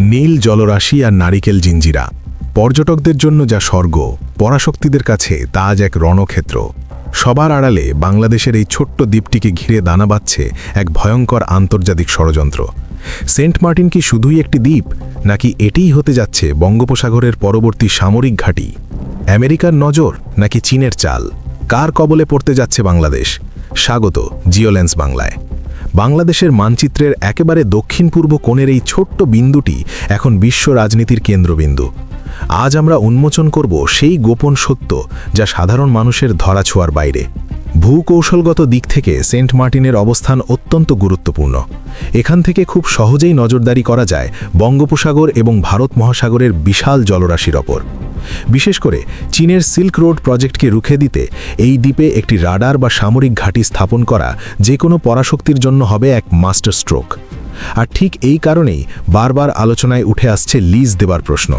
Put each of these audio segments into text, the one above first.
নীল জলরাশি আর নারিকেল জিঞ্জিরা পর্যটকদের জন্য যা স্বর্গ, পরাশক্তিদের কাছে তা আজ এক রণক্ষেত্র। সবার আড়ালে বাংলাদেশের এই ছোট্ট দ্বীপটিকে ঘিরে দানা বাঁধছে এক ভয়ঙ্কর আন্তর্জাতিক ষড়যন্ত্র। সেন্ট মার্টিন কি শুধুই একটি দ্বীপ, নাকি এটিই হতে যাচ্ছে বঙ্গোপসাগরের পরবর্তী সামরিক ঘাঁটি? আমেরিকার নজর নাকি চীনের চাল? কার কবলে পড়তে যাচ্ছে বাংলাদেশ? স্বাগত জিওলেন্স বাংলায়। বাংলাদেশের মানচিত্রের একেবারে দক্ষিণ পূর্ব কোণের এই ছোট্ট বিন্দুটি এখন বিশ্ব রাজনীতির কেন্দ্রবিন্দু। আজ আমরা উন্মোচন করব সেই গোপন সত্য যা সাধারণ মানুষের ধরাছোঁয়ার বাইরে। ভূকৌশলগত দিক থেকে সেন্ট মার্টিনের অবস্থান অত্যন্ত গুরুত্বপূর্ণ। এখান থেকে খুব সহজেই নজরদারি করা যায় বঙ্গোপসাগর এবং ভারত মহাসাগরের বিশাল জলরাশির ওপর। বিশেষ করে চীনের সিল্ক রোড প্রজেক্টকে রুখে দিতে এই দ্বীপে একটি রাডার বা সামরিক ঘাঁটি স্থাপন করা যে কোনো পরাশক্তির জন্য হবে এক মাস্টার স্ট্রোক। আর ঠিক এই কারণেই বারবার আলোচনায় উঠে আসছে লিজ দেবার প্রশ্ন।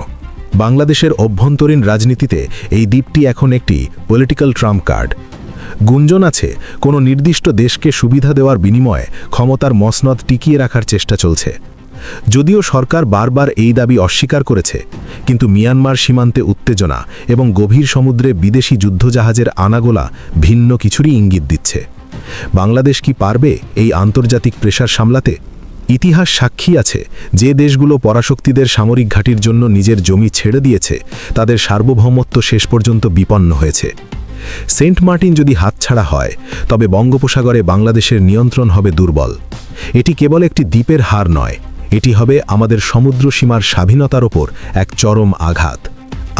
বাংলাদেশের অভ্যন্তরীণ রাজনীতিতে এই দ্বীপটি এখন একটি পলিটিক্যাল ট্রাম্প কার্ড। গুঞ্জন আছে কোনো নির্দিষ্ট দেশকে সুবিধা দেওয়ার বিনিময়ে ক্ষমতার মসনদ টিকিয়ে রাখার চেষ্টা চলছে। যদিও সরকার বারবার এই দাবি অস্বীকার করেছে, কিন্তু মিয়ানমার সীমান্তে উত্তেজনা এবং গভীর সমুদ্রে বিদেশি যুদ্ধজাহাজের আনাগোলা ভিন্ন কিছুরই ইঙ্গিত দিচ্ছে। বাংলাদেশ কি পারবে এই আন্তর্জাতিক প্রেসার সামলাতে? ইতিহাস সাক্ষী আছে যে দেশগুলো পরাশক্তিদের সামরিক ঘাঁটির জন্য নিজের জমি ছেড়ে দিয়েছে, তাদের সার্বভৌমত্ব শেষ পর্যন্ত বিপন্ন হয়েছে। সেন্ট মার্টিন যদি হাতছাড়া হয়, তবে বঙ্গোপসাগরে বাংলাদেশের নিয়ন্ত্রণ হবে দুর্বল। এটি কেবল একটি দ্বীপের হার নয়, এটি হবে আমাদের সমুদ্র সীমার স্বাধীনতার ওপর এক চরম আঘাত।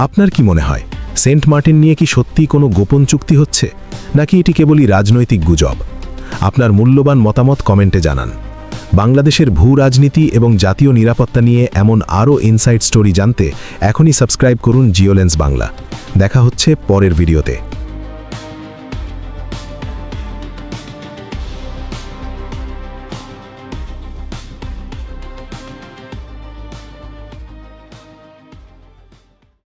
আপনার কি মনে হয়, সেন্ট মার্টিন নিয়ে কি সত্যিই কোনো গোপন চুক্তি হচ্ছে, নাকি এটি কেবলই রাজনৈতিক গুজব? আপনার মূল্যবান মতামত কমেন্টে জানান। বাংলাদেশের ভূ রাজনীতি এবং জাতীয় নিরাপত্তা নিয়ে এমন আরও ইনসাইট স্টোরি জানতে এখনই সাবস্ক্রাইব করুন জিওলেন্স বাংলা। দেখা হচ্ছে পরের ভিডিওতে।